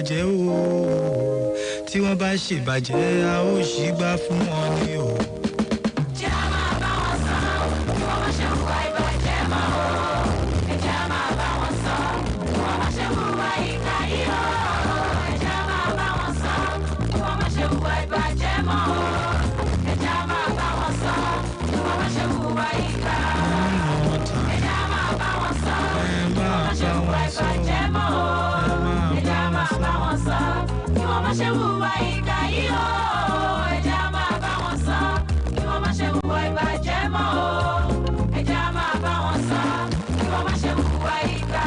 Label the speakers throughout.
Speaker 1: bàjẹ́ o. Tí wọ́n bá ṣe bàjẹ́, a ó ṣì gbà fún wọn ni o.
Speaker 2: Jẹ́ a máa bá wọn sọ, kí wọ́n má ṣe hùwà ìbàjẹ́ mọ́ o. Ẹ jẹ́ a máa bá wọn sọ, kí wọ́n má ṣe hùwà ìkà yìí o. Ẹ jẹ́ a máa bá wọn sọ, kí wọ́n má ṣe hùwà ìbàjẹ́ mọ́ o. Ẹ jẹ́ a máa bá wọn sọ, kí wọ́n má ṣe hùwà ìkà. Ẹ jẹ́ a máa bá wọn sọ, kí wọ́n má ṣe hùwà ìbàjẹ́ mọ́ o. Ẹ jẹ́ a máa bá wọn sọ, kí wọ́n má ṣe hùwà ìkà yìí o. Ẹ jẹ́ a máa bá wọn sọ, kí wọ́n má ṣe hùwà ìbàjẹ́ mọ́ o. Ẹ jẹ́ a máa bá wọn sọ, kí wọ́n má ṣe hùwà ìkà.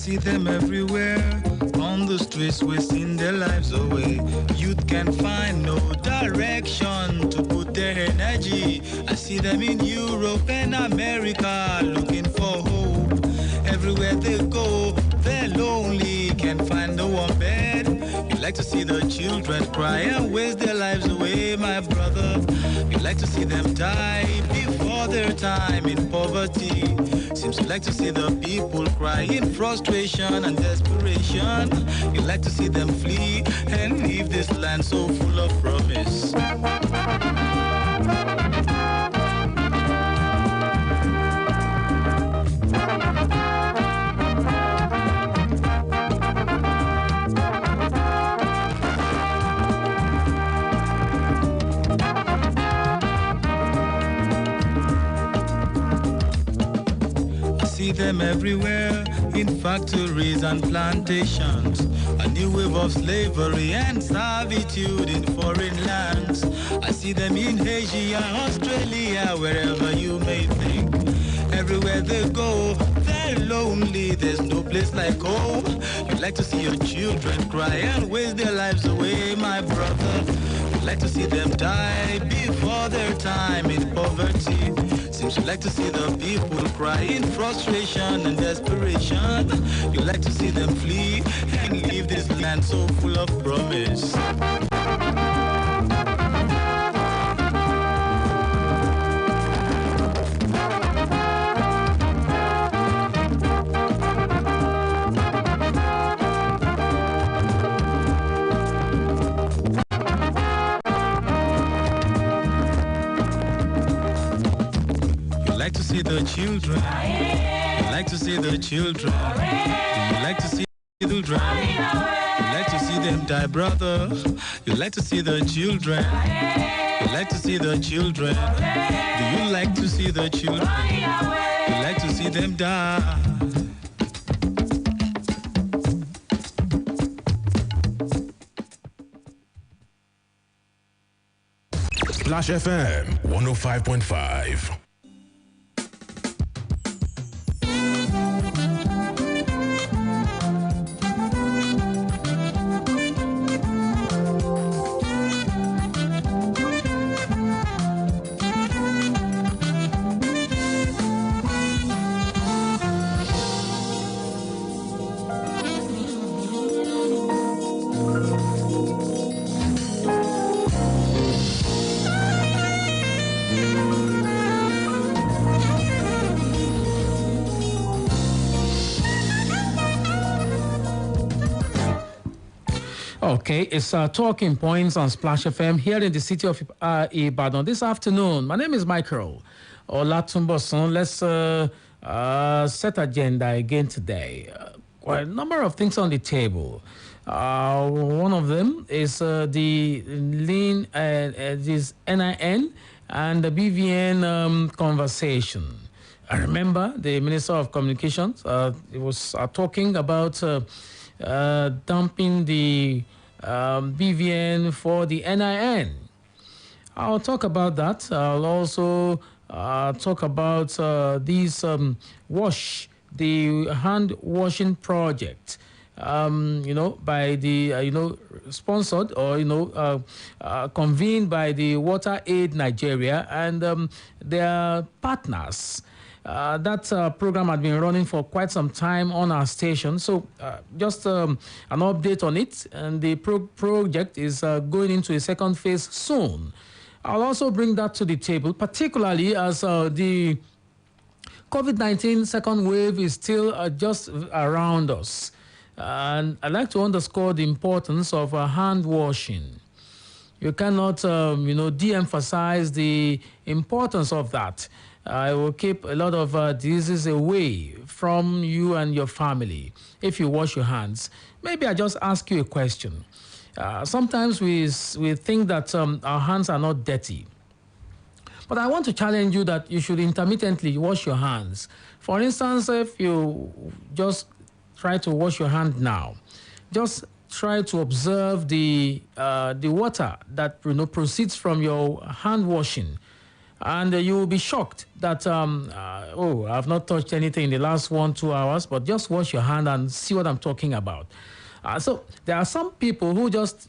Speaker 1: See them everywhere on the streets, wasting their lives away. Youth can find no direction to put their energy. I see them in Europe and America looking for hope. Everywhere they go, they're lonely, can't find no one bed. You like to see the children cry and waste their lives away, my brother. You like to see them die before their time in poverty. Seems you like to see the people cry in frustration and desperation. You like to see them flee and leave this land so full of promise. See them everywhere in factories and plantations. A new wave of slavery and servitude in foreign lands. I see them in Asia, Australia, wherever you may think. Everywhere they go, they're lonely, there's no place like home. You like to see your children cry and waste their lives away, my brother. You like to see them die before their time in poverty. Seems you like to see the people cry in frustration and desperation. You like to see them flee and leave this land so full of promise. You like to see the children. You like to see the children. You like to see the children. You like to see them die, brother. You like to see the children. You like to see the children. Do you like to see the children? You like to see them die.
Speaker 3: Splash FM 105.5.
Speaker 4: Okay, it's Talking Points on Splash FM here in the city of Ibadan this afternoon. My name is Michael Olatunbosun. Let's set agenda again today. Quite a number of things on the table. One of them is the lean, this NIN and the BVN conversation. I remember the Minister of Communications was talking about dumping the BVN for the NIN. I'll talk about that. I'll also talk about the hand washing project by the, sponsored or, convened by the Water Aid Nigeria and their partners. That program had been running for quite some time on our station. So just an update on it. And the project is going into a second phase soon. I'll also bring that to the table, particularly as the COVID-19 second wave is still just around us. And I'd like to underscore the importance of hand washing. You cannot, de-emphasize the importance of that. It will keep a lot of diseases away from you and your family if you wash your hands. Maybe I just ask you a question. Sometimes we think that our hands are not dirty. But I want to challenge you that you should intermittently wash your hands. For instance, if you just try to wash your hand now, just try to observe the water that proceeds from your hand washing. And you will be shocked that, I've not touched anything in the last 1-2 hours, but just wash your hand and see what I'm talking about. So there are some people who just,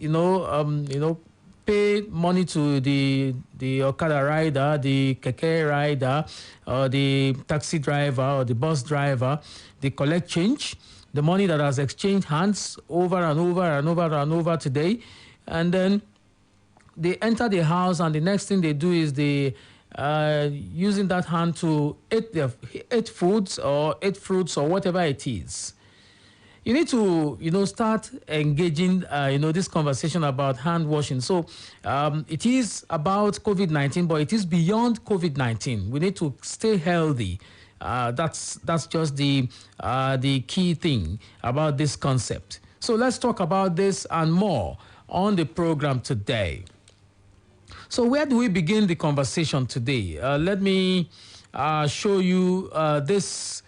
Speaker 4: pay money to the Okada rider, the keke rider, or the taxi driver, or the bus driver. They collect change, the money that has exchanged hands over and over and over and over today. And then they enter the house, and the next thing they do is they using that hand to eat foods or eat fruits or whatever it is. You need to, start engaging, this conversation about hand washing. So it is about COVID-19, but it is beyond COVID-19. We need to stay healthy. That's just the key thing about this concept. So let's talk about this and more on the program today. So where do we begin the conversation today? Let me show you this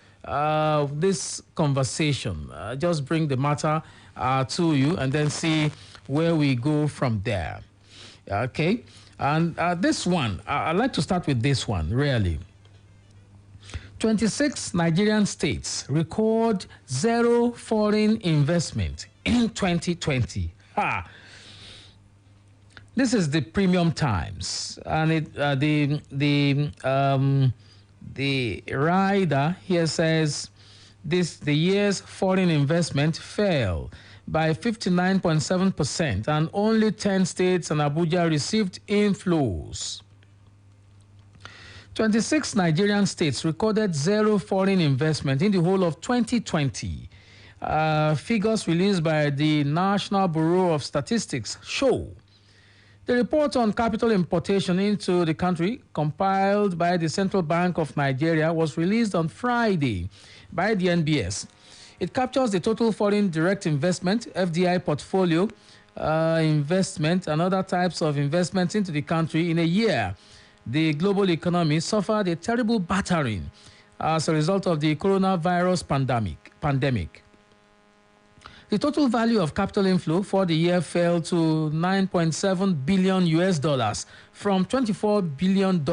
Speaker 4: conversation. Just bring the matter to you and then see where we go from there. Okay? And this one, I'd like to start with this one, really. 26 Nigerian states record zero foreign investment in 2020. This is the Premium Times, and the rider here says the year's foreign investment fell by 59.7%, and only 10 states and Abuja received inflows. 26 Nigerian states recorded zero foreign investment in the whole of 2020. Figures released by the National Bureau of Statistics show. The report on capital importation into the country, compiled by the Central Bank of Nigeria, was released on Friday by the NBS. It captures the total foreign direct investment, FDI portfolio, investment, and other types of investments into the country in a year. The global economy suffered a terrible battering as a result of the coronavirus pandemic. The total value of capital inflow for the year fell to $9.7 billion from $24 billion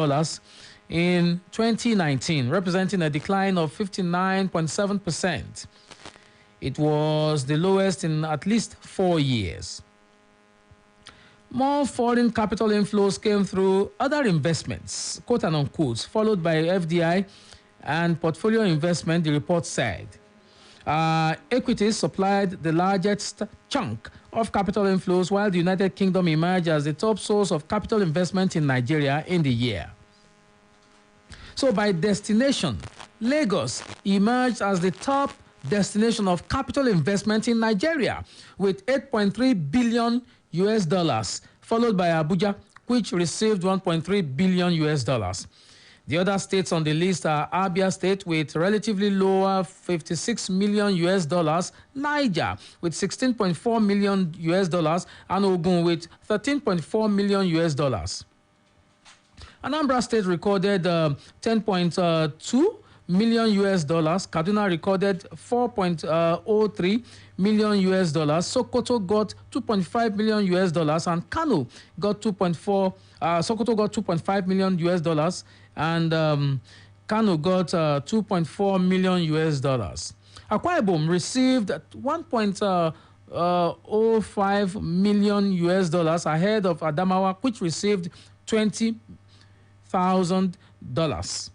Speaker 4: in 2019, representing a decline of 59.7%. It was the lowest in at least 4 years. More foreign capital inflows came through other investments, quote and unquote, followed by FDI and portfolio investment, the report said. Equities supplied the largest chunk of capital inflows, while the United Kingdom emerged as the top source of capital investment in Nigeria in the year. So by destination, Lagos emerged as the top destination of capital investment in Nigeria with $8.3 billion, followed by Abuja, which received $1.3 billion. The other states on the list are Abia State with relatively lower $56 million, Niger with $16.4 million, and Ogun with $13.4 million. Anambra State recorded $10.2 million, Kaduna recorded $4.03 million, Sokoto got $2.5 million, and Kano got Sokoto got $2.5 million, and Kano got $2.4 million. Akwa Ibom received 1.05 million US dollars ahead of Adamawa, which received $20,000.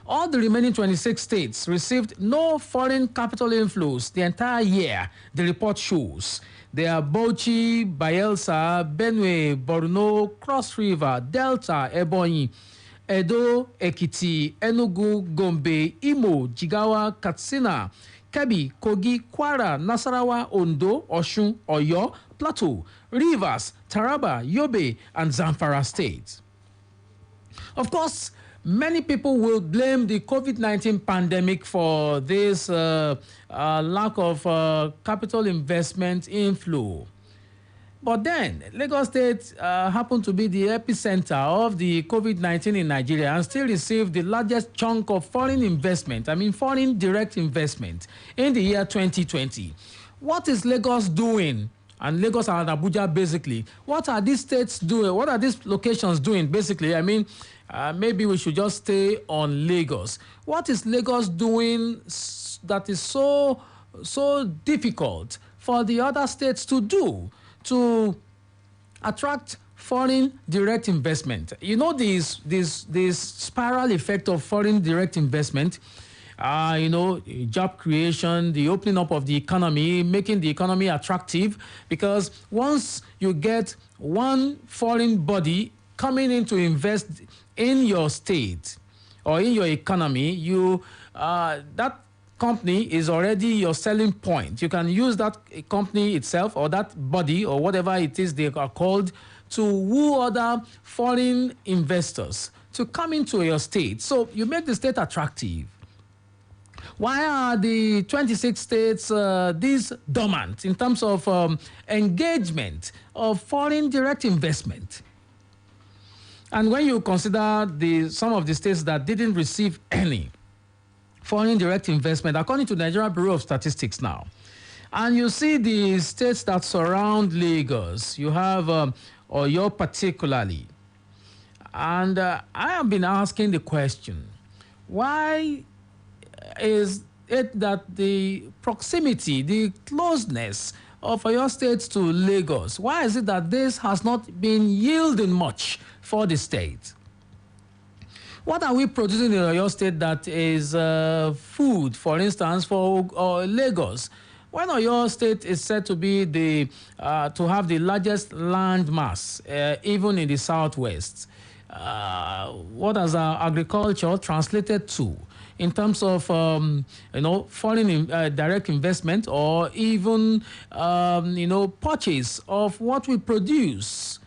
Speaker 4: All the remaining 26 states received no foreign capital inflows the entire year, the report shows. They are Bauchi, Bayelsa, Benue, Borno, Cross River, Delta, Ebonyi, Edo, Ekiti, Enugu, Gombe, Imo, Jigawa, Katsina, Kebbi, Kogi, Kwara, Nasarawa, Ondo, Osun, Oyo, Plateau, Rivers, Taraba, Yobe, and Zamfara states. Of course, many people will blame the COVID-19 pandemic for this lack of capital investment inflow. But then, Lagos State happened to be the epicenter of the COVID-19 in Nigeria and still received the largest chunk of foreign investment, foreign direct investment in the year 2020. What is Lagos doing? And Lagos and Abuja, basically. What are these states doing? What are these locations doing, basically? Maybe we should just stay on Lagos. What is Lagos doing that is so difficult for the other states to do to attract foreign direct investment? You know, this spiral effect of foreign direct investment, job creation, the opening up of the economy, making the economy attractive, because once you get one foreign body coming in to invest in your state or in your economy, that company is already your selling point. You can use that company itself or that body or whatever it is they are called to woo other foreign investors to come into your state. So you make the state attractive. Why are the 26 states these dormant in terms of engagement of foreign direct investment? And when you consider some of the states that didn't receive any foreign direct investment, according to the Nigerian Bureau of Statistics now, and you see the states that surround Lagos, you have Oyo particularly. And I have been asking the question, why is it that the proximity, the closeness of Oyo State to Lagos, why is it that this has not been yielding much for the state? What are we producing in Oyo State that is food, for instance, for Lagos? When Oyo State is said to be to have the largest land mass, even in the southwest, what has our agriculture translated to in terms of foreign direct investment or even purchase of what we produce?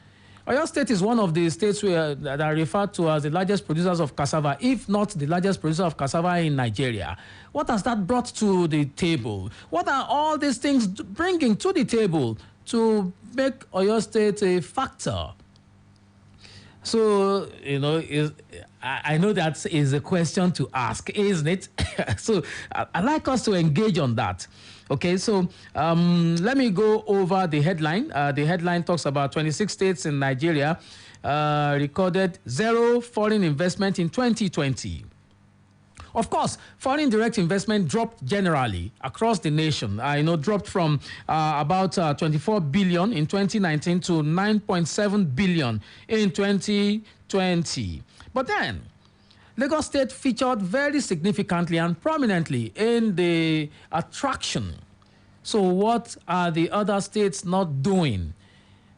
Speaker 4: Oyo State is one of the states that are referred to as the largest producers of cassava, if not the largest producer of cassava in Nigeria. What has that brought to the table? What are all these things bringing to the table to make Oyo State a factor? So, I know that is a question to ask, isn't it? So, I'd like us to engage on that. Okay, so let me go over the headline. The headline talks about 26 states in Nigeria recorded zero foreign investment in 2020. Of course, foreign direct investment dropped generally across the nation. Dropped from about 24 billion in 2019 to 9.7 billion in 2020. But then, Lagos State featured very significantly and prominently in the attraction. So what are the other states not doing?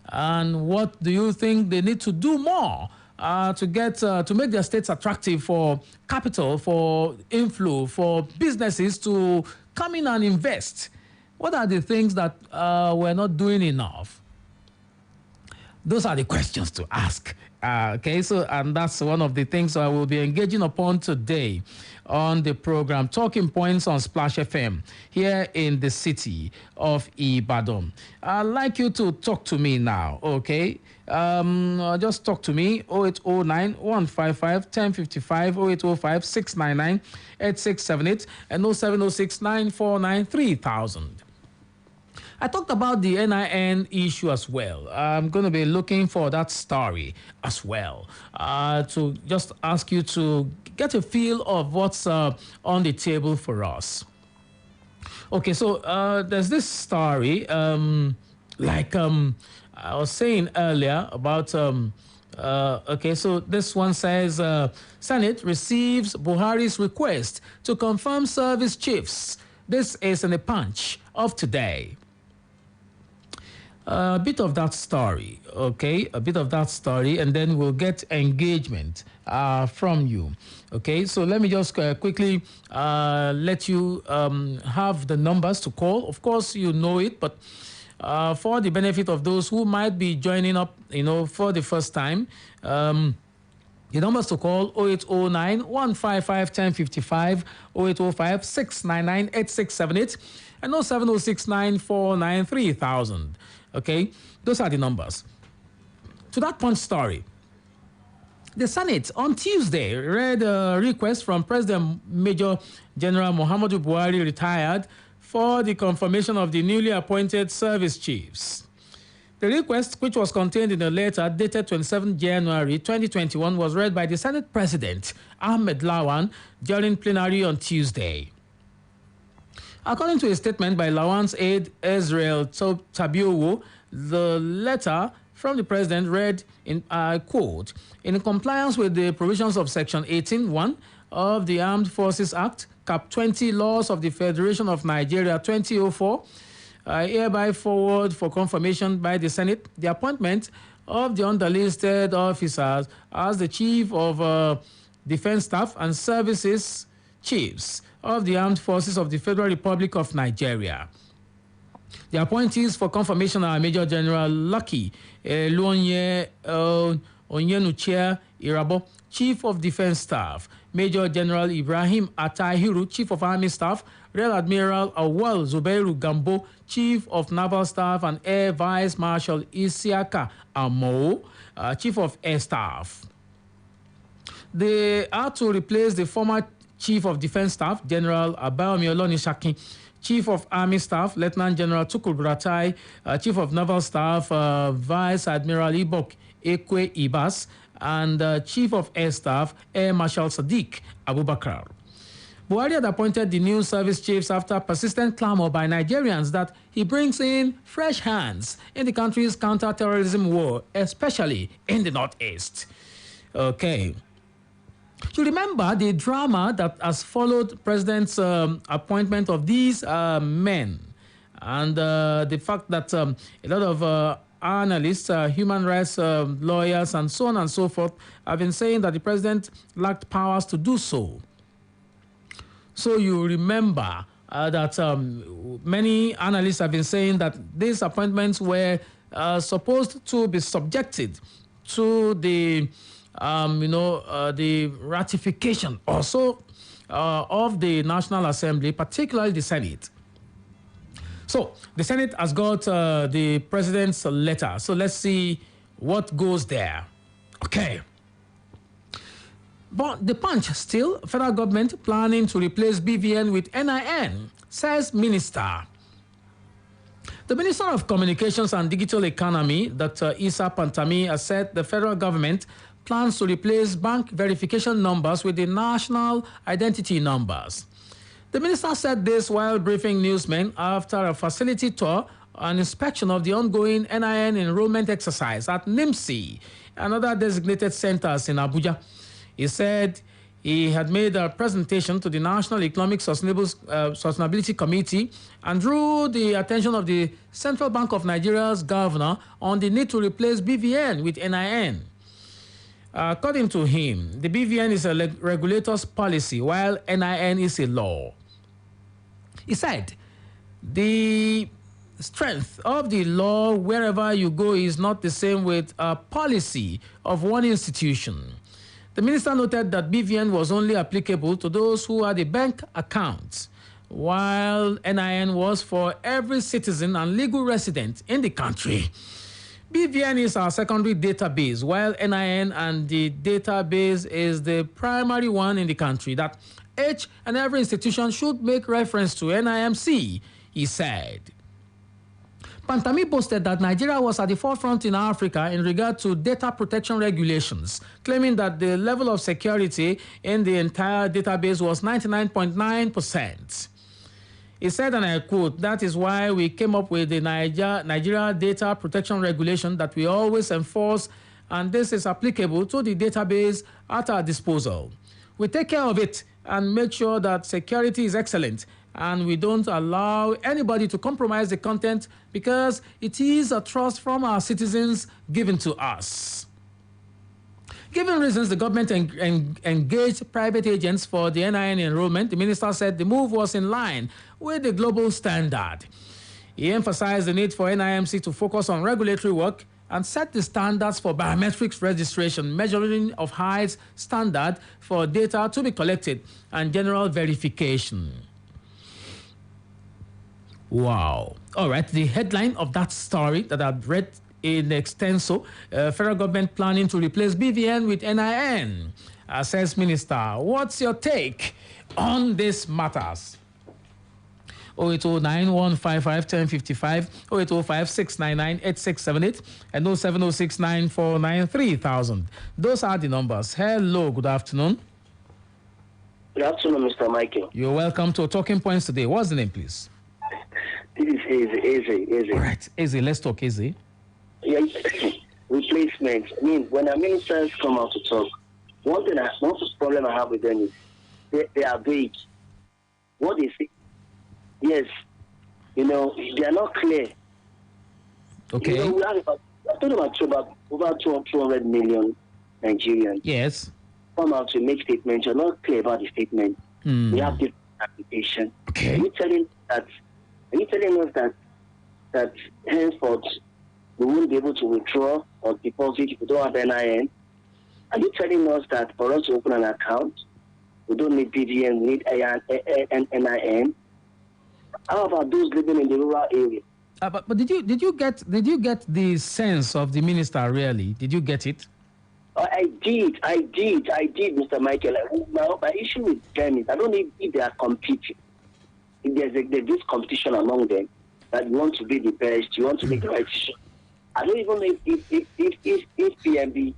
Speaker 4: And what do you think they need to do more to make their states attractive for capital, for inflow, for businesses to come in and invest? What are the things that we're not doing enough? Those are the questions to ask. And that's one of the things I will be engaging upon today on the program, Talking Points on Splash FM, here in the city of Ibadan. I'd like you to talk to me now, okay? Just talk to me, 0809 155 1055, 0805 699 8678, and 0706 949 3000. I talked about the NIN issue as well. I'm going to be looking for that story as well to just ask you to get a feel of what's on the table for us. Okay, so there's this story, I was saying earlier about. Okay, so this one says Senate receives Buharis request to confirm service chiefs. This is in the Punch of today. A bit of that story, okay? A bit of that story, and then we'll get engagement from you, okay? So let me just quickly let you have the numbers to call. Of course, you know it, but for the benefit of those who might be joining up, for the first time, the numbers to call 0809 155 1055, 0805 699 8678, and 07069 949 3000. Okay, those are the numbers. To that Punch story, the Senate on Tuesday read a request from President Major General Muhammadu Buhari, retired, for the confirmation of the newly appointed service chiefs. The request, which was contained in a letter dated 27 January 2021, was read by the Senate President Ahmed Lawan during plenary on Tuesday. According to a statement by Lawan's aide Israel Tabiowo, the letter from the president read, quote, in compliance with the provisions of Section 18(1) of the Armed Forces Act, Cap 20 Laws of the Federation of Nigeria 2004, hereby forward for confirmation by the Senate the appointment of the underlisted officers as the Chief of Defense Staff and Services Chiefs of the Armed Forces of the Federal Republic of Nigeria. The appointees for confirmation are Major General Lucky Luonye Onyenuchia Irabo, Chief of Defense Staff; Major General Ibrahim Atahiru, Chief of Army Staff; Rear Admiral Awal Zubairu Gambo, Chief of Naval Staff; and Air Vice Marshal Isiaka Amo, Chief of Air Staff. They are to replace the former Chief of Defense Staff, General Abayomi Olonishakin; Chief of Army Staff, Lieutenant General Tukul Buratai; Chief of Naval Staff, Vice Admiral Ibok Ekwe Ibas; and Chief of Air Staff, Air Marshal Sadiq Abubakar. Buhari had appointed the new service chiefs after persistent clamor by Nigerians that he brings in fresh hands in the country's counter-terrorism war, especially in the Northeast. Okay. You remember the drama that has followed President's appointment of these men, and the fact that a lot of analysts, human rights lawyers, and so on and so forth have been saying that the President lacked powers to do so. So you remember that many analysts have been saying that these appointments were supposed to be subjected to the the ratification also of the National Assembly, particularly the Senate. So the Senate has got the president's letter. So let's see what goes there. Okay. But the Punch still, federal government planning to replace BVN with NIN, says Minister. The Minister of Communications and Digital Economy, Dr. Issa Pantami, has said the federal government plans to replace bank verification numbers with the national identity numbers. The minister said this while briefing newsmen after a facility tour and inspection of the ongoing NIN enrollment exercise at NIMSI and other designated centers in Abuja. He said he had made a presentation to the National Economic Sustainability Committee and drew the attention of the Central Bank of Nigeria's governor on the need to replace BVN with NIN. According to him, the BVN is a regulator's policy while NIN is a law. He said, the strength of the law wherever you go is not the same with a policy of one institution. The minister noted that BVN was only applicable to those who had a bank account, while NIN was for every citizen and legal resident in the country. BVN is our secondary database, while NIN and the database is the primary one in the country that each and every institution should make reference to NIMC, he said. Pantami posted that Nigeria was at the forefront in Africa in regard to data protection regulations, claiming that the level of security in the entire database was 99.9%. He said, and I quote, "That is why we came up with the Nigeria Data Protection Regulation that we always enforce, and this is applicable to the database at our disposal. We take care of it and make sure that security is excellent, and we don't allow anybody to compromise the content because it is a trust from our citizens given to us." Given reasons, the government engaged private agents for the NIN enrollment. The minister said the move was in line with the global standard. He emphasized the need for NIMC to focus on regulatory work and set the standards for biometrics registration, measuring of height standard for data to be collected, and general verification. Wow. All right, the headline of that story that I've read in extenso, federal government planning to replace BVN with NIN. Says Minister, what's your take on these matters? 08091551055, 08056998678, and 07069493000. Those are the numbers. Hello, good afternoon.
Speaker 5: Good afternoon, Mr. Michael.
Speaker 4: You're welcome to Talking Points today. What's the name, please?
Speaker 5: This is Easy.
Speaker 4: All right, Easy. Let's talk Easy.
Speaker 5: Yeah, replacement. I mean, when our ministers come out to talk, one problem I have with them is they are vague. What they say, yes, they are not clear.
Speaker 4: Okay.
Speaker 5: We have about over 200 million Nigerians.
Speaker 4: Yes.
Speaker 5: Come out to make statements. You're not clear about the statement. We have different application.
Speaker 4: Okay.
Speaker 5: Are you telling us that henceforth we won't be able to withdraw or deposit if we don't have NIN? Are you telling us that for us to open an account, we don't need BVN, we need NIN? How about those living in the rural area?
Speaker 4: But did you get the sense of the minister really? Did you get it?
Speaker 5: I did, Mr. Michael. My issue with them is I don't know if they are competing. If there's this competition among them that you want to be the best, you want to make the right decision. I don't even know if PMB,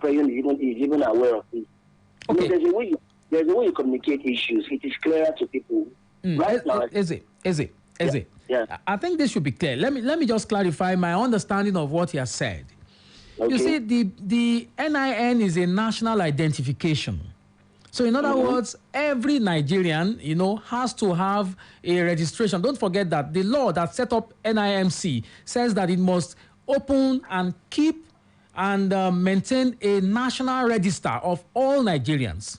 Speaker 5: President is even aware of this.
Speaker 4: Okay.
Speaker 5: There's a way you communicate issues. It is clearer to people. Right now.
Speaker 4: Is it?
Speaker 5: Yeah.
Speaker 4: I think this should be clear. Let me just clarify my understanding of what he has said.
Speaker 5: Okay.
Speaker 4: You see, the NIN is a national identification. So in other words, every Nigerian, has to have a registration. Don't forget that the law that set up NIMC says that it must open and keep and maintain a national register of all Nigerians.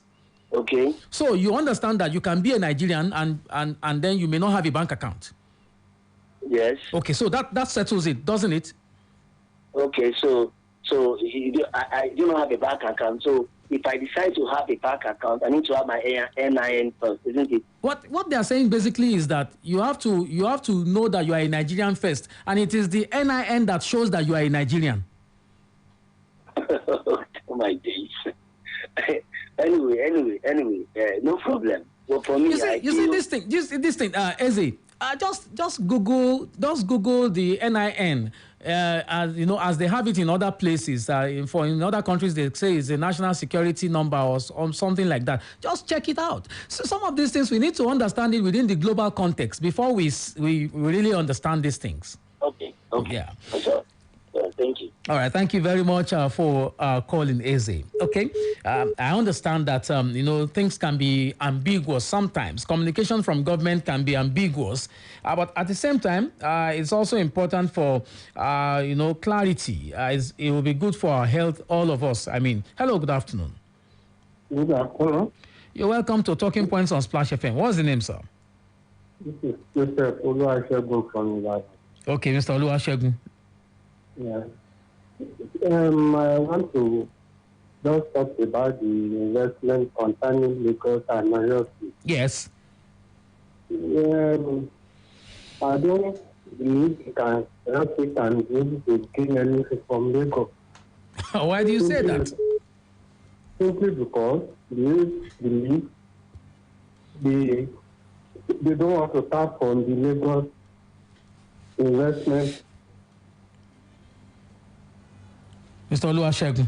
Speaker 5: Okay.
Speaker 4: So you understand that you can be a Nigerian and then you may not have a bank account.
Speaker 5: Yes.
Speaker 4: Okay, so that settles it, doesn't it?
Speaker 5: Okay, so I do not have a bank account. So if I decide to have a bank account, I need to have my NIN first, isn't it?
Speaker 4: What they are saying basically is that you have to know that you are a Nigerian first, and it is the NIN that shows that you are a Nigerian.
Speaker 5: Oh my days. Anyway, no problem. Well, for me,
Speaker 4: You see this thing, Eze. Just Google the NIN. As they have it in other places. In other countries, they say it's a national security number or something like that. Just check it out. So some of these things we need to understand it within the global context before we really understand these things.
Speaker 5: Okay.
Speaker 4: Yeah.
Speaker 5: Thank you.
Speaker 4: All right. Thank you very much for calling Eze. Okay. I understand that, things can be ambiguous sometimes. Communication from government can be ambiguous. But at the same time, it's also important for, clarity. It will be good for our health, all of us. I mean, hello, good afternoon.
Speaker 6: Good afternoon.
Speaker 4: You're welcome to Talking Points on Splash FM. What's the name, sir?
Speaker 6: This is Mr. Olatunbosun from Ibadan.
Speaker 4: Okay, Mr. Oluwasegun.
Speaker 6: Yeah. I want to just talk about the investment concerning Lagos and Nigeria.
Speaker 4: Yes.
Speaker 6: I don't believe it can help it and be able to gain anything from Lagos.
Speaker 4: Why do you say that?
Speaker 6: Simply because they believe they don't want to tap on the Lagos investment.
Speaker 4: Mr. Oluwasegun,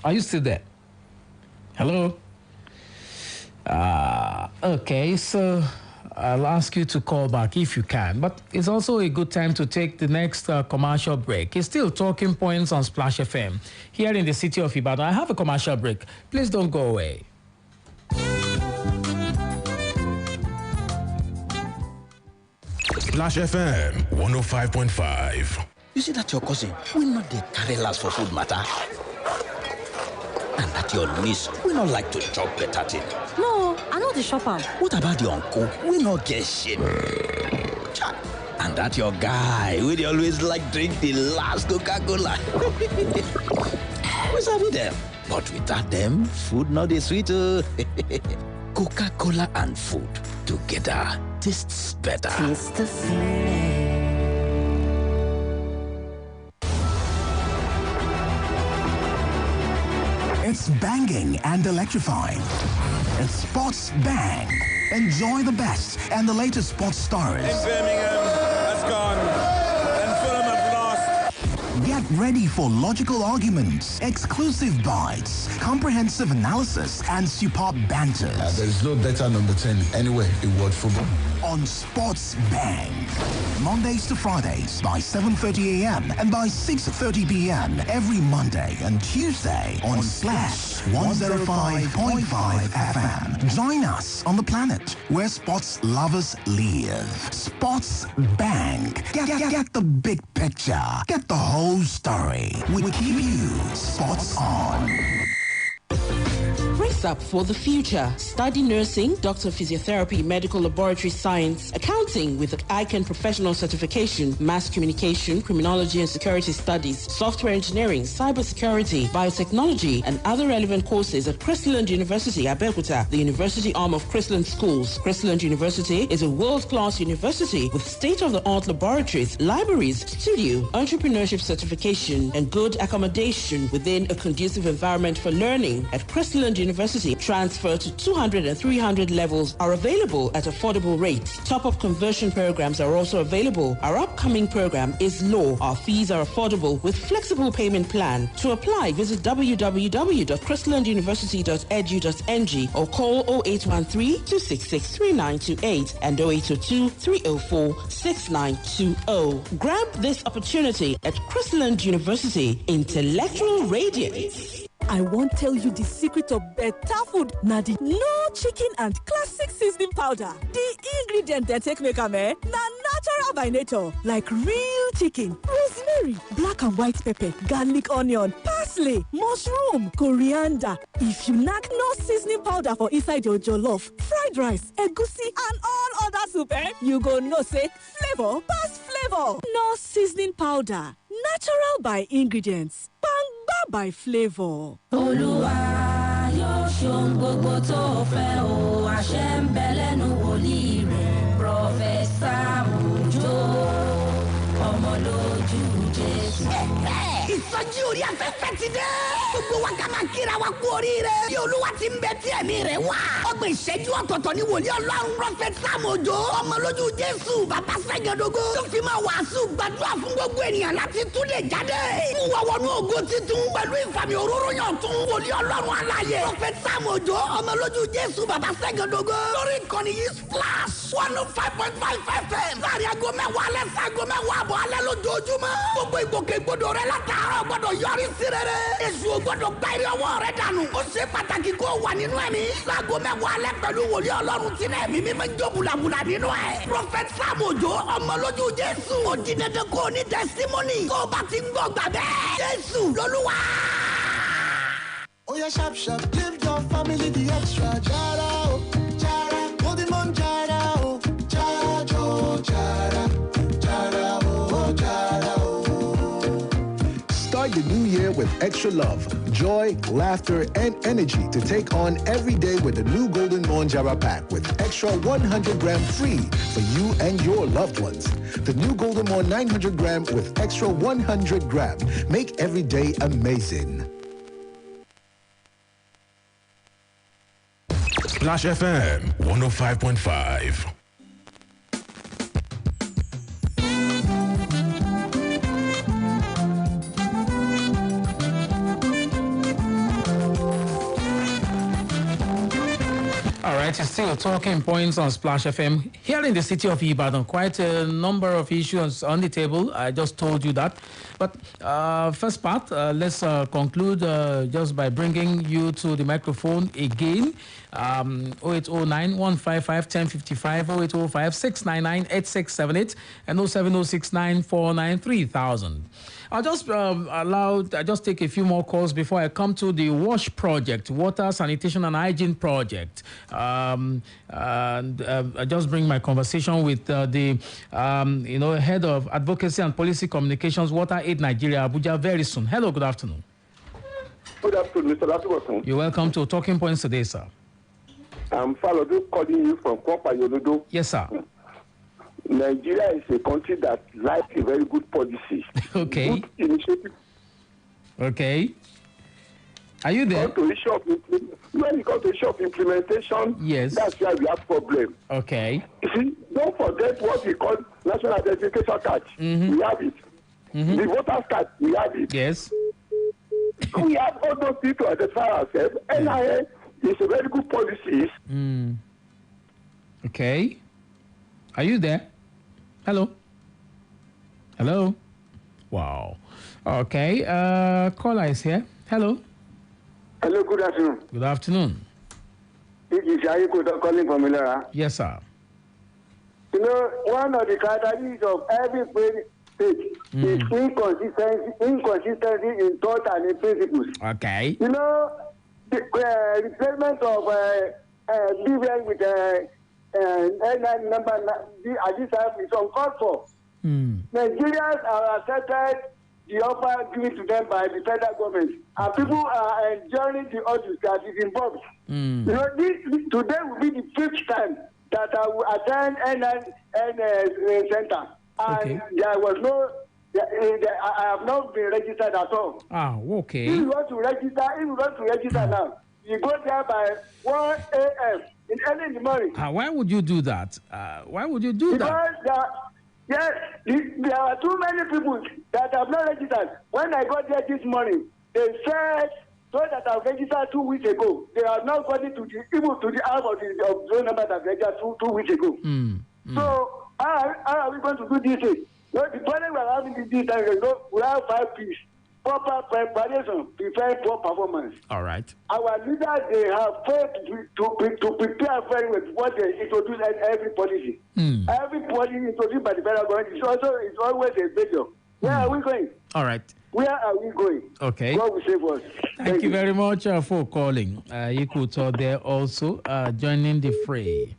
Speaker 4: are you still there? Hello? Okay, so I'll ask you to call back if you can, but it's also a good time to take the next commercial break. It's still Talking Points on Splash FM here in the city of Ibadan. I have a commercial break. Please don't go away.
Speaker 3: Splash FM 105.5.
Speaker 7: You see that your cousin will not dey carry last for food matter, and that your niece will not like to chop better thing.
Speaker 8: No, I know the shopper.
Speaker 7: What about your uncle will not get shit? Chai. And that your guy will always like drink the last Coca-Cola. We sabi them, but without them, food not dey sweet. Coca-Cola and food together tastes better.
Speaker 8: Taste the feeling.
Speaker 9: It's banging and electrifying. It's Sports Bang. Enjoy the best and the latest sports stories.
Speaker 10: Birmingham has gone, and Fulham have lost.
Speaker 9: Get ready for logical arguments, exclusive bites, comprehensive analysis, and superb banter.
Speaker 11: There's no better number 10 anywhere in world football.
Speaker 9: On Sports Bang. Mondays to Fridays by 7:30 a.m. and by 6:30 p.m. every Monday and Tuesday on Splash 105.5 FM. Join us on the planet where sports lovers live. Sports Bang. Get the big picture. Get the whole story. We keep you sports on.
Speaker 12: Brace up for the future. Study nursing, doctor of physiotherapy, medical laboratory science, accounting with ICANN professional certification, mass communication, criminology and security studies, software engineering, cybersecurity, biotechnology, and other relevant courses at Christland University, Abeokuta, the university arm of Christland Schools. Christland University is a world-class university with state-of-the-art laboratories, libraries, studio, entrepreneurship certification, and good accommodation within a conducive environment for learning. At Christland University, transfer to 200 and 300 levels are available at affordable rates. Top-up conversion programs are also available. Our upcoming program is law. Our fees are affordable with flexible payment plan. To apply, visit www.christlanduniversity.edu.ng or call 0813-266-3928 and 0802-304-6920. Grab this opportunity at Christland University. Intellectual radiance.
Speaker 13: I won't tell you the secret of better food. Nadi, no chicken and classic seasoning powder. The ingredient they take make am na natural by nature, like real chicken, rosemary, black and white pepper, garlic, onion, parsley, mushroom, coriander. If you knack no seasoning powder for inside your jollof, fried rice, egusi, and all other soup, you go know say flavor pass flavor. No seasoning powder. Natural by ingredients. Bangba by flavor.
Speaker 2: Olúwa yóò ṣohun gbogbo tó fẹ́ o, àṣẹ ń bẹ lẹ́nu wòlíì rẹ̀, Prọfẹ̀sà Òjó, ọmọ lójú Jésù.
Speaker 14: Ìsọjí orí afẹ́fẹ́ ti dé. Gbogbo wa ká máa kíra wa kú oríire. Bí Olúwa ti ń bẹ tí ẹ̀mí rẹ̀ wá. Ọgbọ̀n ìṣẹ́jú ọ̀tọ̀ọ̀tọ̀ ni wòlíì Ọlọ́run Prọfẹ̀sà Òjó, ọmọ lójú Jésù, bàbá Sẹ́gẹ̀dógó. Tó fi máa wàásù gbàdúrà fún gbogbo ènìyàn láti túlẹ̀ jáde. Mú wa wọnú ògo titun pẹ̀lú ìfàmì òróró yàn tún. Wòlíì Ọlọ́run aláyé. Prọfẹ̀sà Òjó, ọmọ lójú Jésù, bàbá Sẹ́gẹ̀dógó. Lórí ìkànnì yìí Splash 105.5 FM. Láàrin aago mẹ́wàá alẹ́ sí aago mẹ́wàá àbọ̀ alẹ́ lójoojúmọ́. Gbogbo ìgbòkègbodò rẹ látàárọ̀ gbọ́dọ̀ yọrí sí rere. Èṣù ò gbọ́dọ̀ gbá eré ọwọ́ rẹ dànù. Ó ṣe pàtàkì kó wà nínú ẹ̀mí. Láago mẹ́wàá alẹ́ pẹ̀lú wòlíì Ọlọ́run tí náà ẹ̀mí mímọ́ ń jó bùlàbùlà nínú ẹ̀. Prọfẹ̀sà Òjó, ọmọ lójú Jésù. Ó di dandan kó o ní tẹsítímọ́nì. Tó o bá ti ń gbọ́ gbà bẹ́ẹ̀. Jésù lolúwa.
Speaker 15: Oh yeah, sharp, sharp, give your family the extra. Jara, oh, Jara, golden mon Jara, oh, Jara, oh, Jara, Jara, oh, Jara, oh.
Speaker 16: Start the new year with extra love, joy, laughter, and energy to take on every day with the new Golden Mon Jara pack with extra 100 gram free for you and your loved ones. The new Golden Mon 900 gram with extra 100 gram. Make every day amazing.
Speaker 3: Splash FM 105.5.
Speaker 4: All right, it's still talking points on Splash FM. Here in the city of Ibadan, quite a number of issues on the table. I just told you that. But first part, let's conclude just by bringing you to the microphone again. 0809-155-1055, 0805-699-8678, and 07069493000. I'll just just take a few more calls before I come to the WASH project, Water, Sanitation and Hygiene project. I just bring my conversation with the head of Advocacy and Policy Communications, Water Aid Nigeria, Abuja, very soon. Hello, good afternoon.
Speaker 17: Good afternoon, Mr. Olatunbosun.
Speaker 4: You're welcome to Talking Points today, sir.
Speaker 17: I'm Falodo calling you from Kwapa Yododo.
Speaker 4: Yes, sir.
Speaker 17: Nigeria is a country that likes a very good policy.
Speaker 4: Okay.
Speaker 17: Good initiative.
Speaker 4: Okay. Are you there?
Speaker 17: When it comes to issue of implementation,
Speaker 4: yes,
Speaker 17: that's where we have problem.
Speaker 4: Okay.
Speaker 17: You see, don't forget what we call national identification card.
Speaker 4: Mm-hmm.
Speaker 17: We have it. Mm-hmm. The voters card, we have it.
Speaker 4: Yes.
Speaker 17: We have all those things to identify ourselves. NIA is a very good policy.
Speaker 4: Okay. Are you there? Hello? Hello? Wow. Okay. Caller is here. Hello?
Speaker 18: Hello, good afternoon.
Speaker 4: Good afternoon.
Speaker 18: This is Ayiko calling from Ilara.
Speaker 4: Yes, sir.
Speaker 18: You know, one of the characteristics of every state is inconsistency in thought and in principles.
Speaker 4: Okay.
Speaker 18: You know, the replacement of BVN with N9 number at this time is uncalled for. Nigerians are accepted the offer given to them by the federal government, and people are enjoying the audience that is involved. You know, today will be the 5th time that I will attend N9 center, and there was no. I have not been registered at all.
Speaker 4: Ah, okay.
Speaker 18: If you want to register now, you go there by 1 a.m. early in the morning.
Speaker 4: Why would you do that? Why would you do that?
Speaker 18: Because there are too many people that have not registered. When I got there this morning, they said so that I registered 2 weeks ago. They are now going to the half of the zone number that registered 2 weeks ago. So how are we going to do this thing? The problem we are having this time is we have 5 P's. Proper preparation, prepare poor performance.
Speaker 4: All right.
Speaker 18: Our leaders, they have failed to prepare very well what they introduce every policy. Every policy introduced by the federal government is always a failure. Where are we going?
Speaker 4: All right.
Speaker 18: Where are we going?
Speaker 4: Okay.
Speaker 18: God will save us.
Speaker 4: Thank you very much for calling. You could talk there also, joining the fray.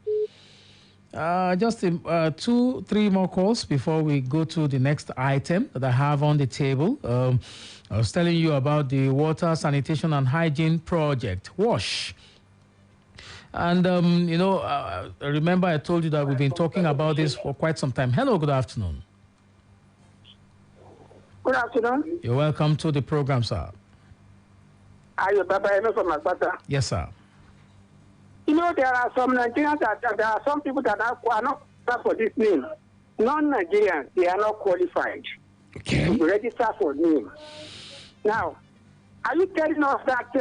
Speaker 4: Just 2-3 more calls before we go to the next item that I have on the table. I was telling you about the Water, Sanitation and Hygiene Project, WASH. And, remember I told you that we've been talking about this for quite some time. Hello, good afternoon.
Speaker 19: Good afternoon.
Speaker 4: You're welcome to the program, sir.
Speaker 19: Are you Baba from Agbata?
Speaker 4: Yes, sir.
Speaker 19: You know, there are some Nigerians there are some people that are not for this name. Non-Nigerians, they are not qualified to register for name. Now, are you telling us that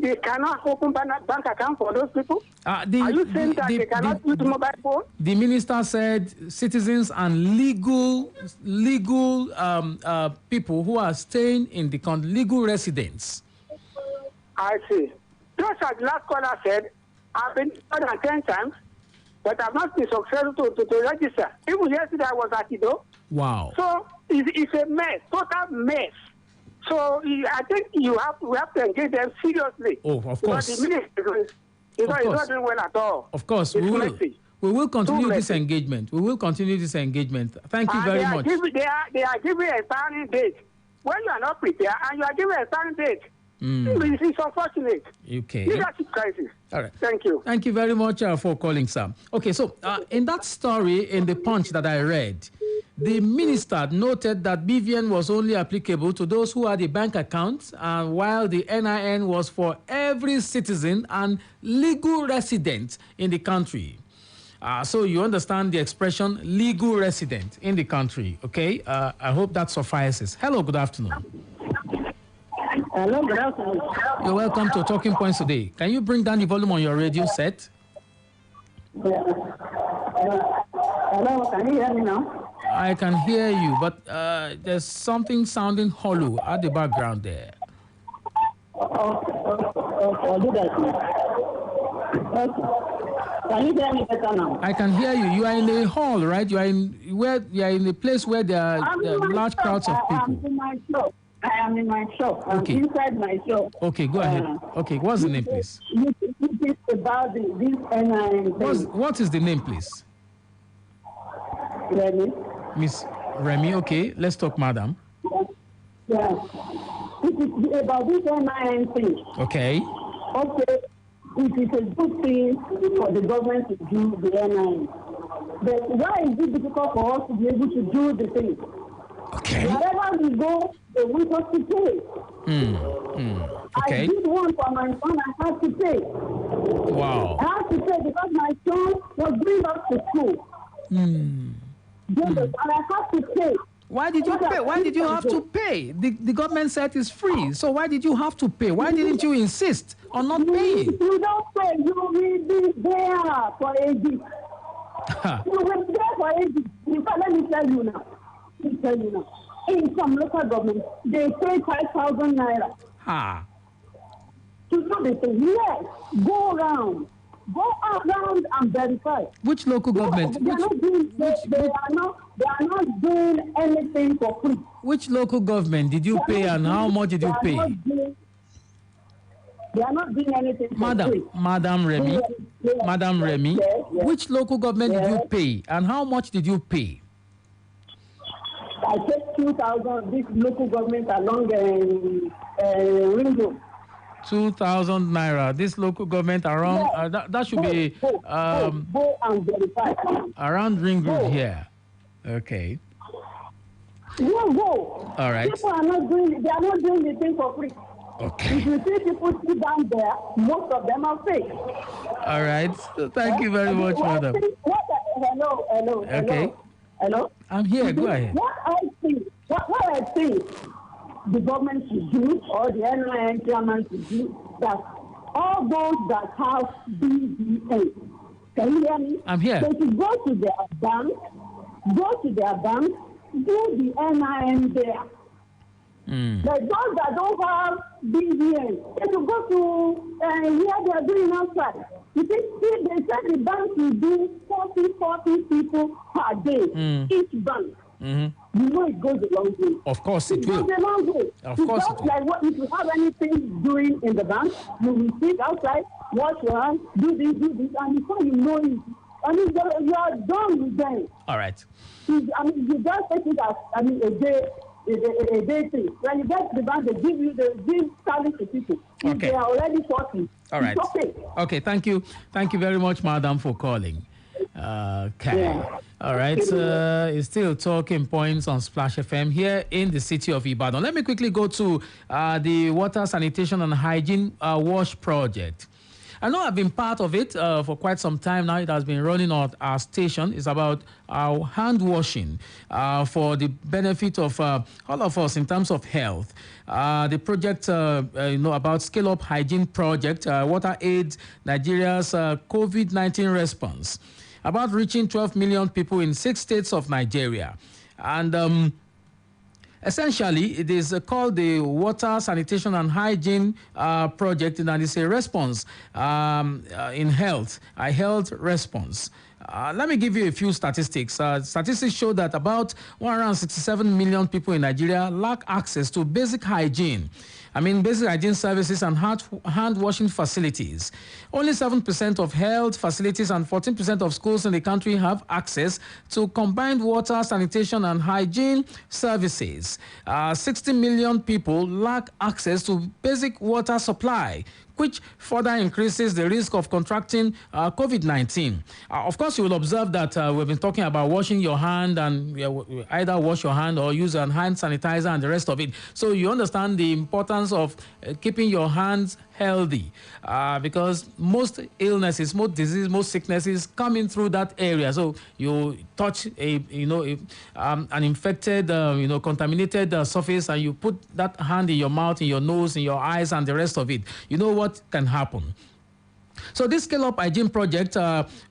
Speaker 19: they cannot open bank account for those people? Are you saying that they cannot use mobile phone?
Speaker 4: The minister said citizens and legal people who are staying in the country, legal residents.
Speaker 19: I see. Just as the last caller said, I've been more than 10 times, but I've not been successful to register. Even yesterday I was at Ido.
Speaker 4: Wow.
Speaker 19: So it's a mess, total mess. So I think we have to engage them seriously.
Speaker 4: Oh, of course.
Speaker 19: Because the ministry is not doing well at all.
Speaker 4: Of course. We will continue this engagement. We will continue this engagement. Thank you very much.
Speaker 19: They are giving a starting date. When you are not prepared and you are giving a starting date, it's unfortunate.
Speaker 4: Okay.
Speaker 19: Leadership crisis.
Speaker 4: All right.
Speaker 19: Thank you.
Speaker 4: Thank you very much for calling, Sam. Okay, so in that story in the Punch that I read, the minister noted that BVN was only applicable to those who had a bank account, while the NIN was for every citizen and legal resident in the country. So you understand the expression legal resident in the country, okay? I hope that suffices. Hello, good afternoon.
Speaker 20: Hello, good afternoon.
Speaker 4: You're welcome to Talking Points today. Can you bring down the volume on your radio set?
Speaker 19: Hello, can you hear me now?
Speaker 4: I can hear you, but there's something sounding hollow at the background there.
Speaker 19: I'll do that. Okay. Can you hear me better now?
Speaker 4: I can hear you. You are in a hall, right? You are in a place where there are large crowds of people.
Speaker 19: I'm in my shop. I am in my shop. I'm inside my shop.
Speaker 4: Okay, go ahead. Okay, what's the name, please?
Speaker 19: This about this NIN thing.
Speaker 4: What is the name, please?
Speaker 19: Remy.
Speaker 4: Miss Remy, okay. Let's talk, madam.
Speaker 19: Yeah. It is about this NIN thing.
Speaker 4: Okay.
Speaker 19: Okay. It is a good thing for the government to do the NIN. But why is it difficult for us to be able to do the thing?
Speaker 4: Okay.
Speaker 19: Wherever we go, they want us to pay.
Speaker 4: Okay.
Speaker 19: I did one for my son, I had to pay.
Speaker 4: Wow.
Speaker 19: I had to pay because my son was going back to school. And I had to pay.
Speaker 4: Why did you pay? Why did you have to pay? The government said it's free. So why did you have to pay? Why didn't you insist on not paying?
Speaker 19: You don't pay. You will be there for ages. You will be there for ages. In fact, let me tell you now. In some local governments, they pay 5,000 naira. To do the thing. Yes, go around and verify.
Speaker 4: Which local government?
Speaker 19: They are not doing anything for free.
Speaker 4: Which local government did you pay and how much did you pay?
Speaker 19: They are not doing anything for free.
Speaker 4: Madam Remy, Madam Remy,
Speaker 19: yes.
Speaker 4: Which local government did you pay and how much did you pay?
Speaker 19: I paid 2,000. This local government along Ring Road.
Speaker 4: 2,000 naira. This local government around that should be
Speaker 19: go and verify.
Speaker 4: Around Ring Road here. Okay.
Speaker 19: Go.
Speaker 4: All right.
Speaker 19: People are not doing. They are not doing the thing for free.
Speaker 4: Okay.
Speaker 19: If you see people sit down there, most of them are fake.
Speaker 4: All right. So thank you very much, madam.
Speaker 19: Hello.
Speaker 4: Okay.
Speaker 19: Hello.
Speaker 4: I'm here. Go ahead.
Speaker 19: What I think the government should do, or the NIN chairman should do, that all those that have BDA, can you hear me?
Speaker 4: I'm here.
Speaker 19: They should go to their bank, do the NIN there. But those that don't have BDA, they should go to where they are doing outside. You see, they said the bank will do 40 people per day, each bank. You know it goes a long way.
Speaker 4: Of course it will.
Speaker 19: It goes a long way.
Speaker 4: Of course it will.
Speaker 19: Like what, if you have anything doing in the bank, you will sit outside, wash your hands, do this, and before you know it, you are done with them.
Speaker 4: All right.
Speaker 19: You just take it as, a day thing. When you get to the bank, they give service to people. If they are already 40,
Speaker 4: all right.
Speaker 19: It's okay.
Speaker 4: Okay, thank you very much, madam, for calling. Okay. Yeah. All right. It's still talking points on Splash FM here in the city of Ibadan. Let me quickly go to the water sanitation and hygiene wash project. I know I've been part of it for quite some time now. It has been running on our station. It's about hand washing for the benefit of all of us in terms of health. The project, about Scale Up Hygiene Project, Water Aid Nigeria's COVID-19 response, about reaching 12 million people in 6 states of Nigeria. And essentially, it is called the Water Sanitation and Hygiene Project, and it's a response in health, a health response. Let me give you a few statistics. Statistics show that about 167 million people in Nigeria lack access to basic hygiene. Basic hygiene services and hand washing facilities. Only 7% of health facilities and 14% of schools in the country have access to combined water, sanitation, and hygiene services. 60 million people lack access to basic water supply, which further increases the risk of contracting COVID-19. Of course, you will observe that we've been talking about washing your hand, and either wash your hand or use a hand sanitizer and the rest of it. So you understand the importance of keeping your hands healthy, because most illnesses, most diseases, most sicknesses come in through that area. So you touch an infected, contaminated surface, and you put that hand in your mouth, in your nose, in your eyes, and the rest of it. You know what can happen. So this scale-up hygiene project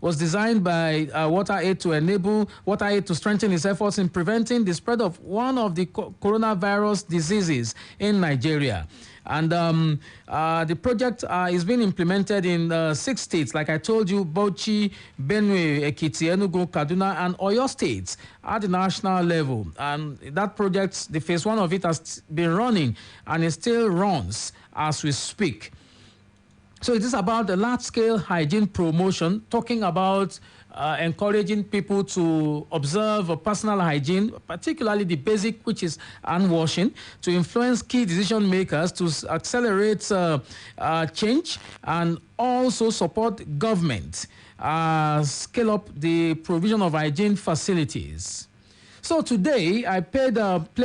Speaker 4: was designed by WaterAid to enable WaterAid to strengthen its efforts in preventing the spread of one of the coronavirus diseases in Nigeria. And the project is being implemented in 6 states, like I told you, Bauchi, Benue, Ekiti, Enugu, Kaduna, and Oyo states at the national level. And that project, the phase 1 of it has been running, and it still runs as we speak. So it is about the large-scale hygiene promotion, talking about encouraging people to observe personal hygiene, particularly the basic, which is hand washing, to influence key decision makers, to accelerate change, and also support government, scale up the provision of hygiene facilities. So today, I played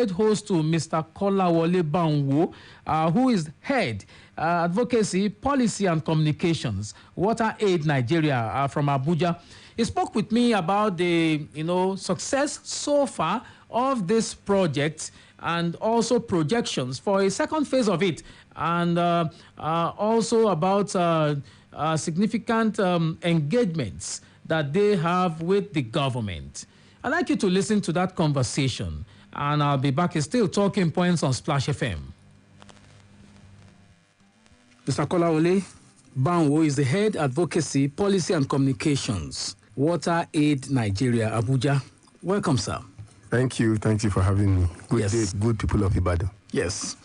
Speaker 4: host to Mr. Kolawole Banwo, who is head advocacy, policy and communications, WaterAid Nigeria from Abuja. He spoke with me about the success so far of this project and also projections for a second phase of it, and also about significant engagements that they have with the government. I'd like you to listen to that conversation, and I'll be back. It's still Talking Points on Splash FM. Mr. Kolawole Banwo is the head advocacy, policy and communications, WaterAid Nigeria, Abuja. Welcome, sir.
Speaker 20: Thank you. Thank you for having me. Good day, good people of Ibadan.
Speaker 4: Yes.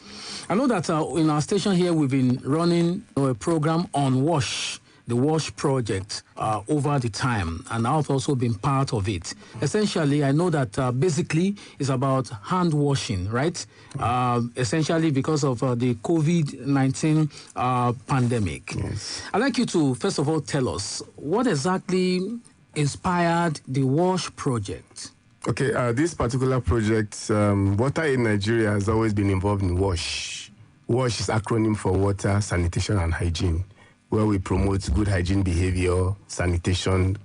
Speaker 4: I know that in our station here, we've been running a program on WASH, the WASH project, over the time, and I've also been part of it. Essentially, I know that basically it's about hand washing, right? Essentially because of the COVID-19 pandemic.
Speaker 20: Yes.
Speaker 4: I'd like you to, first of all, tell us what exactly inspired the WASH project.
Speaker 20: Okay, this particular project, WaterAid Nigeria has always been involved in WASH. WASH is acronym for Water, Sanitation and Hygiene, where we promote good hygiene behavior, sanitation,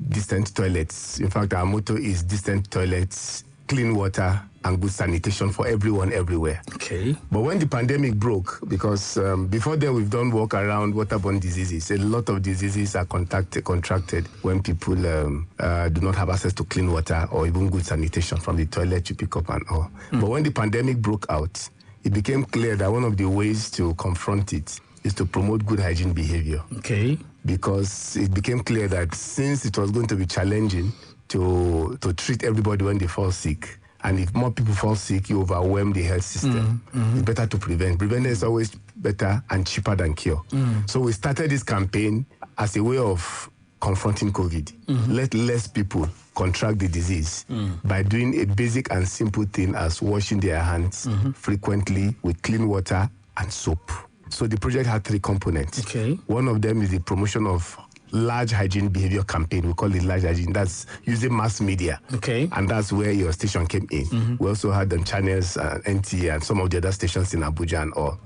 Speaker 20: distant toilets. In fact, our motto is distant toilets, clean water, and good sanitation for everyone, everywhere.
Speaker 4: Okay.
Speaker 20: But when the pandemic broke, because before then we've done work around waterborne diseases. A lot of diseases are contracted when people do not have access to clean water or even good sanitation from the toilet you pick up and all. But when the pandemic broke out, it became clear that one of the ways to confront it is to promote good hygiene behavior.
Speaker 4: Okay.
Speaker 20: Because it became clear that since it was going to be challenging to treat everybody when they fall sick, and if more people fall sick, you overwhelm the health system. It's better to prevent. Prevention is always better and cheaper than cure. So we started this campaign as a way of confronting COVID. Let less people contract the disease by doing a basic and simple thing as washing their hands frequently with clean water and soap. So the project had 3 components.
Speaker 4: Okay.
Speaker 20: One of them is the promotion of large hygiene behavior campaign. We call it large hygiene. That's using mass media.
Speaker 4: Okay.
Speaker 20: And that's where your station came in. We also had them channels, NT, and some of the other stations in Abuja and all.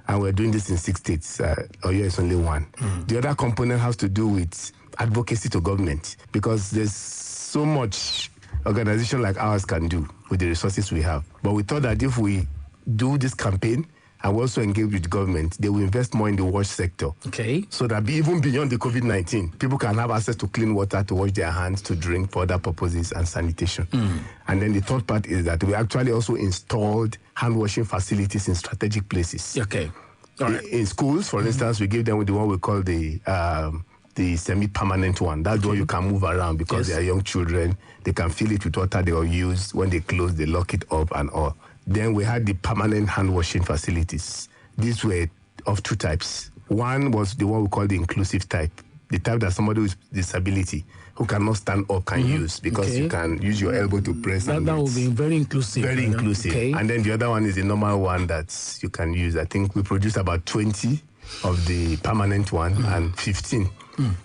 Speaker 20: And we're doing this in 6 states. Oyo is only 1. The other component has to do with advocacy to government, because there's so much organization like ours can do with the resources we have. But we thought that if we do this campaign and we also engage with government, they will invest more in the wash sector.
Speaker 4: Okay.
Speaker 20: So that even beyond the COVID-19, people can have access to clean water to wash their hands, to drink, for other purposes, and sanitation. And then the third part is that we actually also installed hand washing facilities in strategic places.
Speaker 4: Okay. All right.
Speaker 20: In schools, for instance, we give them the one we call the semi-permanent one. That's the one you can move around because they are young children. They can fill it with water they will use. When they close, they lock it up and all. Then we had the permanent hand washing facilities. These were of 2 types. One was the one we call the inclusive type, the type that somebody with disability who cannot stand up can use, because you can use your elbow to press.
Speaker 4: That would be very inclusive.
Speaker 20: Very inclusive.
Speaker 4: Okay.
Speaker 20: And then the other one is the normal one that you can use. I think we produced about 20 of the permanent one and 15.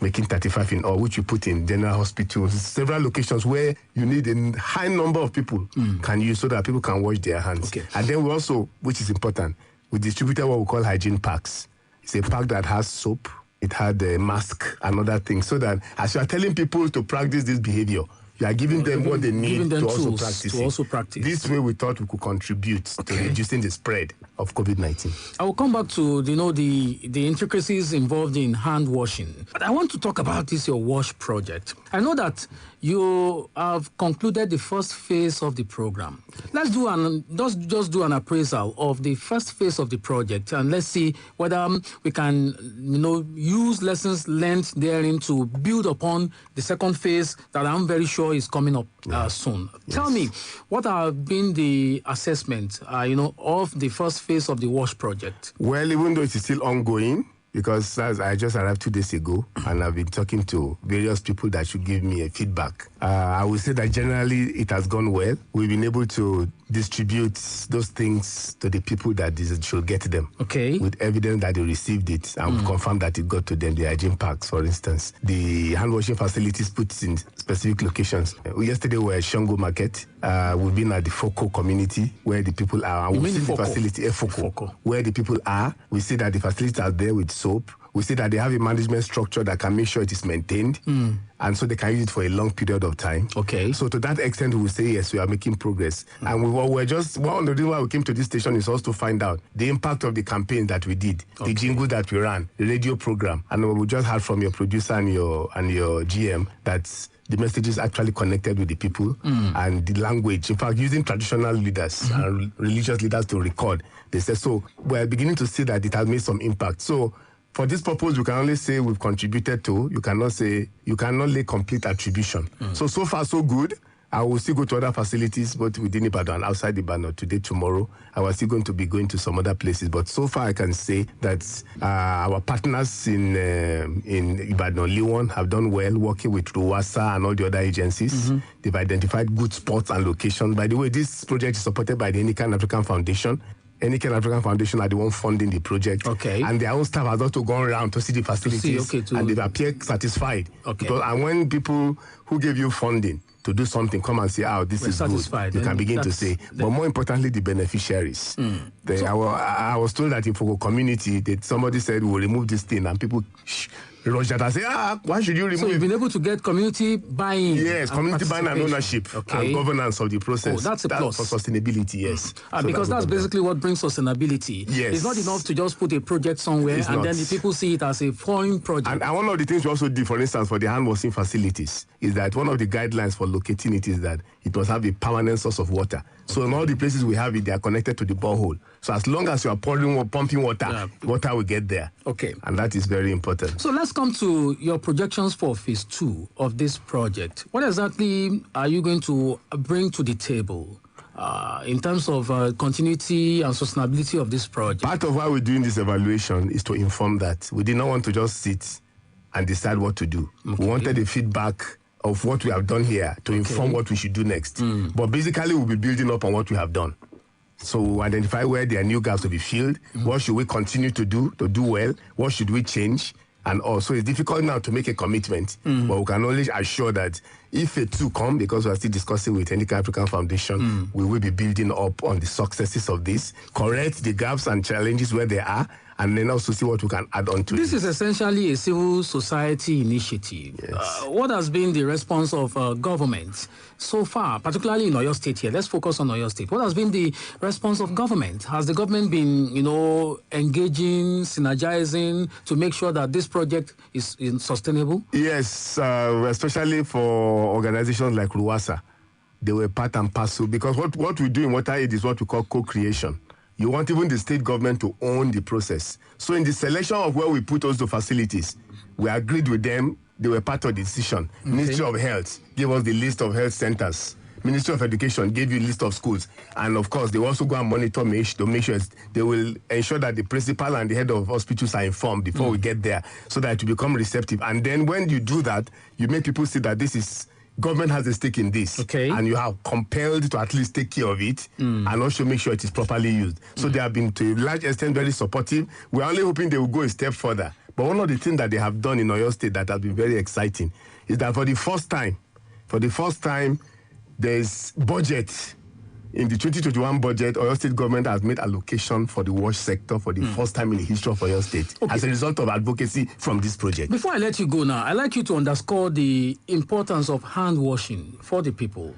Speaker 20: Making 35 in all, which you put in general hospitals, several locations where you need a high number of people can use, so that people can wash their hands.
Speaker 4: Okay.
Speaker 20: And then we also, which is important, we distributed what we call hygiene packs. It's a pack that has soap, it had a mask and other things, so that as you are telling people to practice this behavior, You are giving them what they need
Speaker 4: them
Speaker 20: to also
Speaker 4: tools
Speaker 20: practice.
Speaker 4: to also practice.
Speaker 20: This way, we thought we could contribute to reducing the spread of COVID-19.
Speaker 4: I will come back to the intricacies involved in hand washing, but I want to talk about this your wash project. I know that you have concluded the first phase of the program. Let's just do an appraisal of the first phase of the project, and let's see whether we can use lessons learned therein to build upon the second phase that I'm very sure is coming up soon. Yes. Tell me, what have been the assessment of the first phase of the WASH project?
Speaker 20: Well, even though it is still ongoing, because as I just arrived 2 days ago and I've been talking to various people that should give me a feedback, I would say that generally it has gone well. We've been able to distribute those things to the people that should get them.
Speaker 4: Okay.
Speaker 20: With evidence that they received it and we've confirmed that it got to them. The hygiene packs, for instance. The hand washing facilities put in specific locations. Yesterday we were at Shango Market. We've been at the Foko community where the people are. We've seen the facility, Foko, where the people are. We see that the facilities are there with soap. We see that they have a management structure that can make sure it is maintained. And so they can use it for a long period of time.
Speaker 4: Okay.
Speaker 20: So to that extent, we will say, yes, we are making progress. And we're just, one of the reasons why we came to this station is also to find out the impact of the campaign that we did, the jingle that we ran, the radio program. And we just heard from your producer and your GM that the message is actually connected with the people and the language. In fact, using traditional leaders and religious leaders to record. They said, so we're beginning to see that it has made some impact. So for this purpose, we can only say we've contributed to. You cannot lay complete attribution. So far, so good. I will still go to other facilities, but within Ibadan, outside Ibadan, today, tomorrow. I was still going to be going to some other places. But so far, I can say that our partners in Ibadan, Leon, have done well, working with Ruwasa and all the other agencies. They've identified good spots and locations. By the way, this project is supported by the Enican African Foundation. Enican African Foundation are the one funding the project.
Speaker 4: Okay.
Speaker 20: And their own staff has also gone around to see the facilities. And they've appeared satisfied.
Speaker 4: Okay.
Speaker 20: And when people who gave you funding to do something come and say, this is good, you can begin to say. But more importantly, the beneficiaries. I was told that in Fogo community, that somebody said, we'll remove this thing, and people rushed out and say, why should you remove it?
Speaker 4: So you've been able to get community buy-in.
Speaker 20: Yes, community buy-in and ownership and governance of the process.
Speaker 4: That's a plus.
Speaker 20: For sustainability, yes.
Speaker 4: Because that's basically what brings sustainability.
Speaker 20: Yes.
Speaker 4: It's not enough to just put a project somewhere then the people see it as a foreign project.
Speaker 20: And one of the things we also did, for instance, for the hand washing facilities, is that one of the guidelines for locating it is that it must have a permanent source of water. So in all the places we have it, they are connected to the borehole. So as long as you are pumping water, water will get there.
Speaker 4: Okay.
Speaker 20: And that is very important.
Speaker 4: So let's come to your projections for phase 2 of this project. What exactly are you going to bring to the table in terms of continuity and sustainability of this project?
Speaker 20: Part of why we're doing this evaluation is to inform that. We did not want to just sit and decide what to do. We wanted the feedback of what we have done here to inform what we should do next. But basically, we'll be building up on what we have done. So we'll identify where there are new gaps to be filled. What should we continue to do well? What should we change? And also, it's difficult now to make a commitment, but we can only assure that if a 2 come, because we are still discussing with Enican African Foundation, we will be building up on the successes of this, correct the gaps and challenges where they are, and then also see what we can add on to
Speaker 4: This is essentially a civil society initiative.
Speaker 20: Yes.
Speaker 4: What has been the response of government so far, particularly in Oyo State here? Let's focus on Oyo State. What has been the response of government? Has the government been, engaging, synergizing to make sure that this project is sustainable?
Speaker 20: Yes, especially for organizations like Ruwasa. They were part and parcel, because what we do in water aid is what we call co-creation. You want even the state government to own the process. So in the selection of where we put those facilities, we agreed with them. They were part of the decision. Ministry of Health gave us the list of health centers. Ministry of Education gave you a list of schools. And of course, they will also go and monitor to make sure they will ensure that the principal and the head of hospitals are informed before we get there, so that it will become receptive. And then when you do that, you make people see that this is government has a stake in this, and you are compelled to at least take care of it and also make sure it is properly used. So they have been, to a large extent, very supportive. We're only hoping they will go a step further. But one of the things that they have done in Oyo State that has been very exciting is that for the first time, there's budget in the 2021 budget, Oyo State government has made allocation for the wash sector for the first time in the history of Oyo State as a result of advocacy from this project.
Speaker 4: Before I let you go now, I'd like you to underscore the importance of hand washing for the people.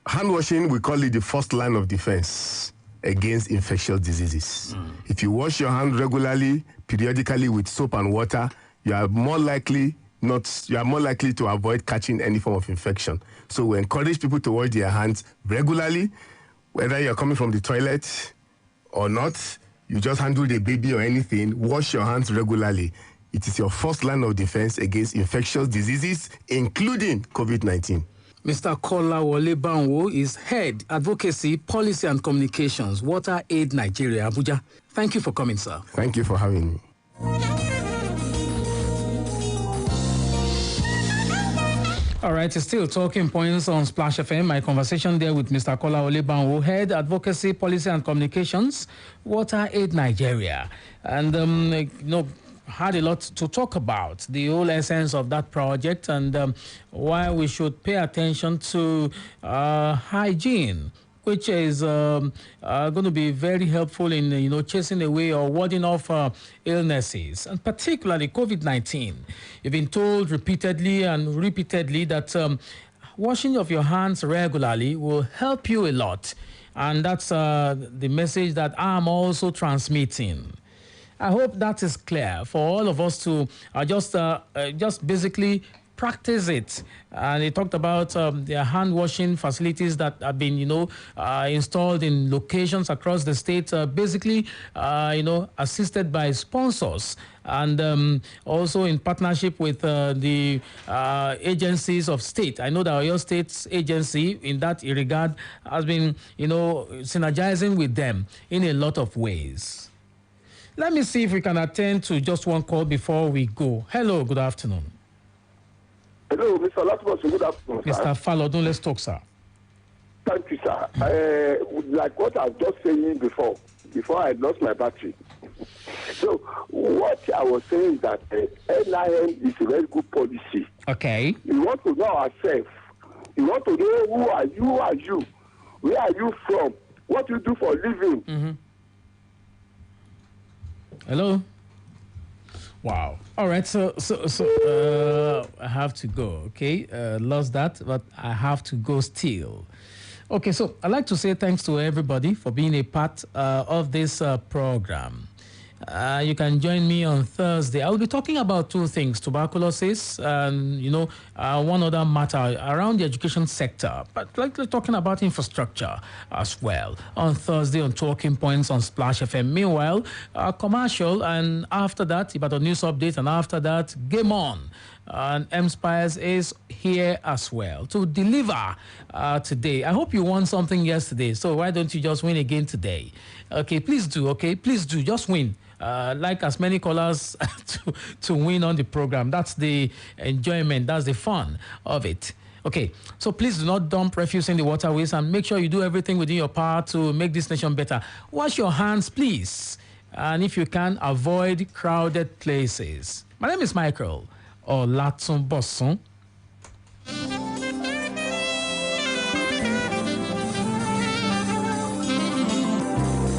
Speaker 20: Hand washing, we call it the first line of defense against infectious diseases. If you wash your hands regularly, periodically with soap and water, you are more likely to avoid catching any form of infection. So we encourage people to wash their hands regularly, whether you're coming from the toilet or not. You just handle the baby or anything, wash your hands regularly. It is your first line of defense against infectious diseases, including COVID-19.
Speaker 4: Mr. Kola Banwo is Head Advocacy, Policy and Communications, Water Aid Nigeria, Abuja. Thank you for coming, sir.
Speaker 20: Thank you for having me.
Speaker 4: All right, it's still Talking Points on Splash FM. My conversation there with Mr. Kola Banwo, Head Advocacy, Policy and Communications, Water Aid Nigeria. And, had a lot to talk about, the whole essence of that project and why we should pay attention to hygiene, which is going to be very helpful in, chasing away or warding off illnesses, and particularly COVID-19. You've been told repeatedly that washing of your hands regularly will help you a lot. And that's the message that I'm also transmitting. I hope that is clear for all of us to just basically practice it. And he talked about their hand washing facilities that have been, installed in locations across the state, basically, assisted by sponsors and also in partnership with the agencies of state. I know that Oyo State's agency in that regard has been, synergizing with them in a lot of ways. Let me see if we can attend to just one call before we go. Hello, good afternoon.
Speaker 17: Hello, Mr. Olatunbosun, good afternoon,
Speaker 4: Mr. Falodun, let's talk, sir.
Speaker 17: Thank you, sir. Like what I was just saying before I lost my battery. So what I was saying is that NIN is a very good policy.
Speaker 4: Okay.
Speaker 17: We want to know ourselves. We want to know who are you? Where are you from? What you do for a living?
Speaker 4: Mm-hmm. Hello? Wow. All right. So I have to go. Okay. Lost that, but I have to go still. Okay. So I'd like to say thanks to everybody for being a part of this program. You can join me on Thursday. I will be talking about two things: tuberculosis and one other matter around the education sector, but like talking about infrastructure as well on Thursday on Talking Points on Splash FM. Meanwhile, commercial, and after that, about a news update, and after that, Game On. And M Spires is here as well to deliver today. I hope you won something yesterday, so why don't you just win again today? Okay, please do. Okay, please do. Just win. Like as many callers to win on the program. That's the enjoyment. That's the fun of it. Okay, so please do not dump refuse in the waterways and make sure you do everything within your power to make this nation better. Wash your hands, please. And if you can, avoid crowded places. My name is Michael Olatunbosun.